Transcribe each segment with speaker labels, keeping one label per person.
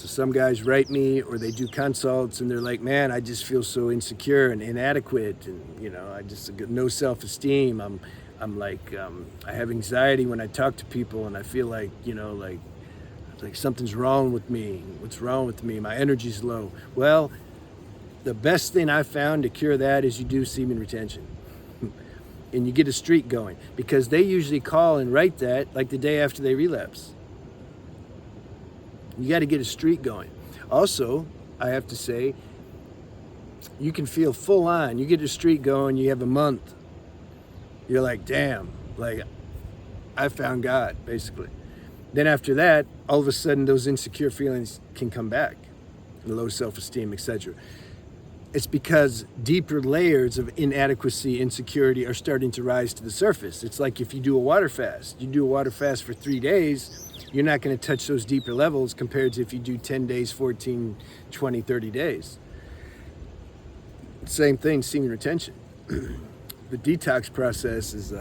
Speaker 1: So some guys write me or they do consults and they're like, man, I just feel so insecure and inadequate, and I just got no self-esteem. I'm like, I have anxiety when I talk to people, and I feel like, like something's wrong with me. What's wrong with me? My energy's low. Well, the best thing I found to cure that is you do semen retention. And you get a streak going, because they usually call and write that like the day after they relapse. You got to get a streak going. Also, I have to say, you can feel full on. You get a streak going, you have a month. You're like, damn, like I found God, basically. Then after that, all of a sudden those insecure feelings can come back, low self-esteem, etc. It's because deeper layers of inadequacy, insecurity are starting to rise to the surface. It's like if you do a water fast. You do a water fast for 3 days, you're not going to touch those deeper levels compared to if you do 10 days, 14, 20, 30 days. Same thing, semen retention. The detox process is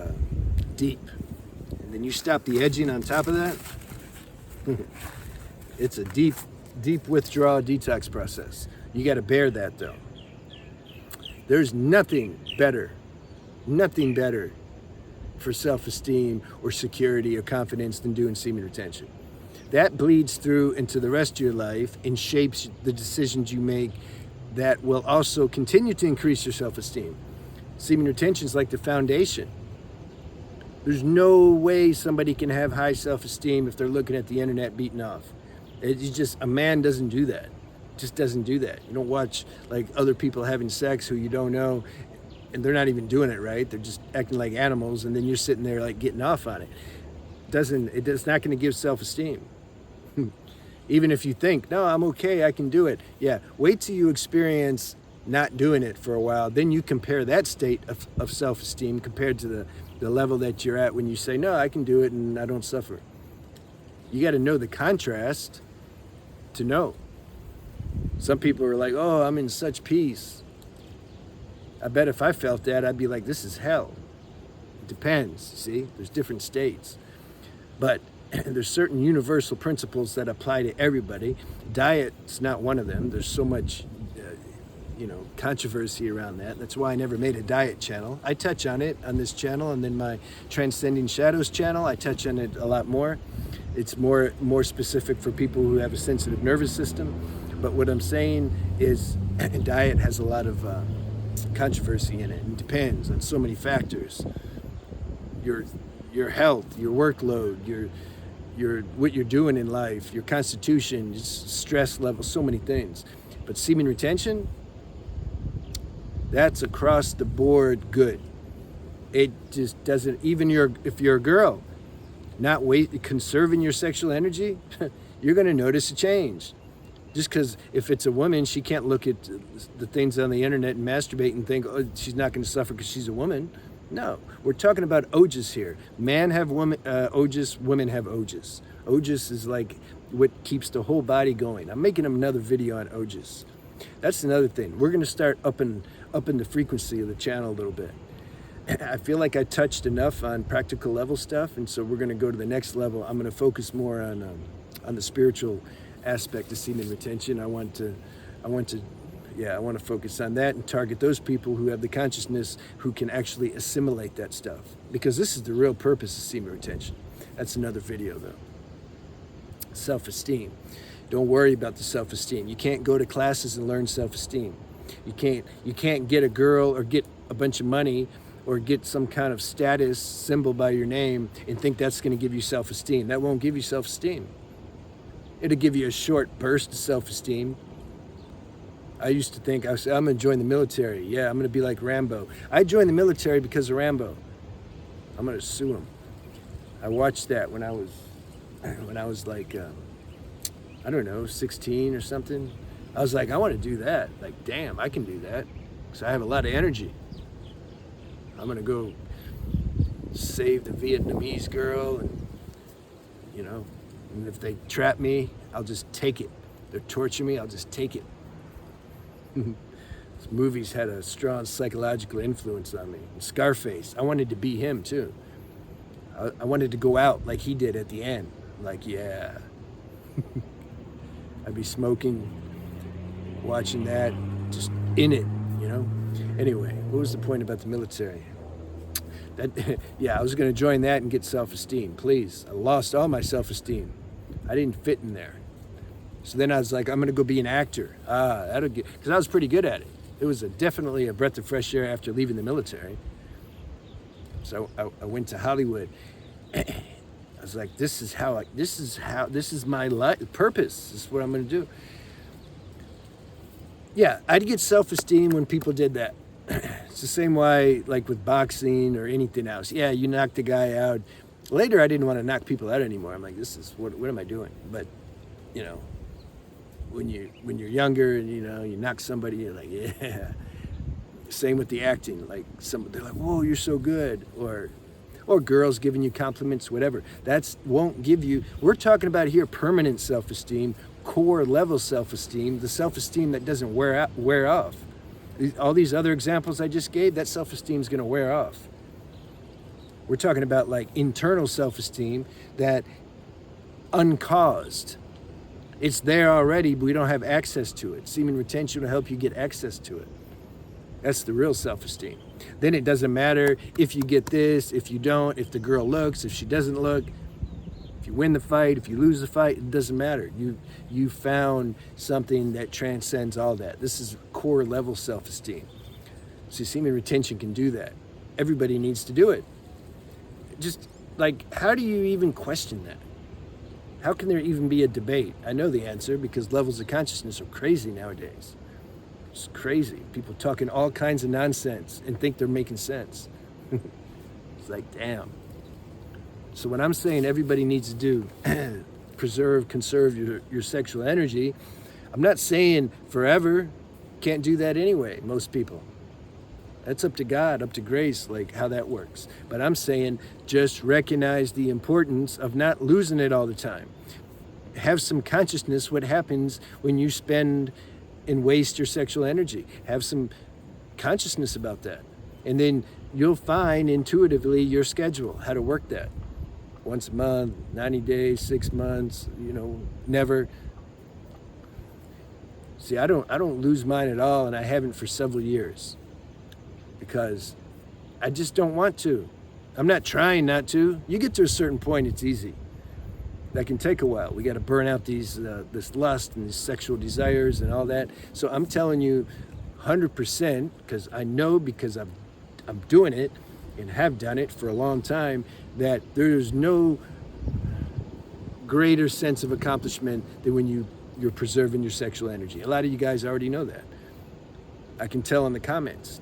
Speaker 1: deep. And then you stop the edging on top of that. It's a deep withdrawal detox process. You got to bear that though. There's nothing better for self-esteem or security or confidence than doing semen retention. That bleeds through into the rest of your life and shapes the decisions you make that will also continue to increase your self-esteem. Semen retention is like the foundation. There's no way somebody can have high self-esteem if they're looking at the internet beating off. It's just, a man doesn't do that. Just doesn't do that. You don't watch like other people having sex who you don't know, and they're not even doing it right. They're just acting like animals, and then you're sitting there like getting off on it. It's not going to give self-esteem. Even if you think, no, I'm okay, I can do it. Yeah, wait till you experience not doing it for a while. Then you compare that state of self-esteem compared to the level that you're at when you say, no, I can do it and I don't suffer. You got to know the contrast to know. Some people are like, oh, I'm in such peace. I bet if I felt that, I'd be like, this is hell. It depends, see? There's different states. But there's certain universal principles that apply to everybody. Diet's not one of them. There's so much, controversy around that. That's why I never made a diet channel. I touch on it on this channel, and then my Transcending Shadows channel, I touch on it a lot more. It's more specific for people who have a sensitive nervous system. But what I'm saying is, diet has a lot of controversy in it. It depends on so many factors. Your health, your workload, your what you're doing in life, your constitution, stress level, so many things. But semen retention, that's across the board good. It just doesn't, even if you're a girl, not conserving your sexual energy, you're going to notice a change. Just because if it's a woman, she can't look at the things on the internet and masturbate and think, oh, she's not going to suffer because she's a woman. No, we're talking about ojas here. Men have ojas, women have ojas. Ojas is like what keeps the whole body going. I'm making another video on ojas. That's another thing. We're going to start upping the frequency of the channel a little bit. I feel like I touched enough on practical level stuff, and so we're going to go to the next level. I'm going to focus more on the spiritual aspect of semen retention. I want to focus on that and target those people who have the consciousness who can actually assimilate that stuff, because this is the real purpose of semen retention. That's another video though. Self-esteem. Don't worry about the self-esteem. You can't go to classes and learn self-esteem. You can't get a girl or get a bunch of money or get some kind of status symbol by your name and think that's going to give you self-esteem. That won't give you self-esteem. It'll give you a short burst of self-esteem. I used to think, I'm going to join the military. Yeah, I'm going to be like Rambo. I joined the military because of Rambo. I'm going to sue him. I watched that when I was like, I don't know, 16 or something. I was like, I want to do that. Like, damn, I can do that. because I have a lot of energy. I'm gonna go save the Vietnamese girl, and you know, and if they trap me, I'll just take it. If they torture me, I'll just take it. These movies had a strong psychological influence on me. And Scarface, I wanted to be him too. I wanted to go out like he did at the end. Like, yeah. I'd be smoking, watching that, just in it, you know? Anyway, what was the point about the military? Yeah, I was going to join that and get self-esteem. Please, I lost all my self-esteem. I didn't fit in there. So then I was like, I'm going to go be an actor. That'll get, because I was pretty good at it. It was definitely a breath of fresh air after leaving the military. So I went to Hollywood. I was like, this is my life purpose. This is what I'm going to do. Yeah, I'd get self-esteem when people did that. It's the same way, like with boxing or anything else. Yeah, you knocked the guy out. Later, I didn't want to knock people out anymore. I'm like, what am I doing? But, you know, when you're younger and, you know, you knock somebody, you're like, yeah. Same with the acting. Like, they're like, whoa, you're so good. Or girls giving you compliments, whatever. Won't give you, we're talking about here permanent self-esteem, core level self-esteem, the self-esteem that doesn't wear off. All these other examples I just gave, that self-esteem is going to wear off. We're talking about like internal self-esteem that uncaused. It's there already, but we don't have access to it. Semen retention will help you get access to it. That's the real self-esteem. Then it doesn't matter if you get this, if you don't, if the girl looks, if she doesn't look, if you win the fight, if you lose the fight, it doesn't matter. You found something that transcends all that. This is core level self-esteem. See, semen retention can do that. Everybody needs to do it. Just like, how do you even question that? How can there even be a debate? I know the answer because levels of consciousness are crazy nowadays. It's crazy. People talking all kinds of nonsense and think they're making sense. It's like, damn. So what I'm saying everybody needs to do, conserve your sexual energy. I'm not saying forever. Can't do that anyway, most people. That's up to God, up to grace, like how that works. But I'm saying just recognize the importance of not losing it all the time. Have some consciousness what happens when you spend and waste your sexual energy. Have some consciousness about that. And then you'll find intuitively your schedule, how to work that. Once a month, 90 days, 6 months, you know, never. See, I don't lose mine at all, and I haven't for several years. Because I just don't want to. I'm not trying not to. You get to a certain point, it's easy. That can take a while. We got to burn out this lust and these sexual desires and all that. So I'm telling you 100%, because I know, because I'm doing it and have done it for a long time, that there's no greater sense of accomplishment than when you're preserving your sexual energy. A lot of you guys already know that. I can tell in the comments.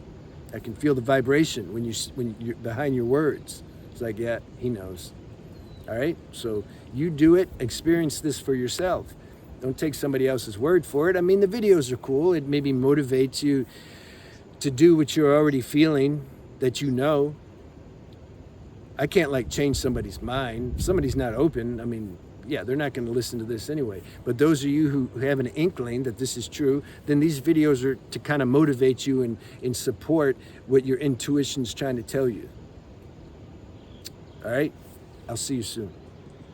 Speaker 1: I can feel the vibration when you're behind your words. It's like, yeah, he knows. All right? So you do it, experience this for yourself. Don't take somebody else's word for it. I mean, the videos are cool. It maybe motivates you to do what you're already feeling that you know. I can't like change somebody's mind. If somebody's not open, I mean, yeah, they're not going to listen to this anyway. But those of you who have an inkling that this is true, then these videos are to kind of motivate you and support what your intuition's trying to tell you. All right? I'll see you soon.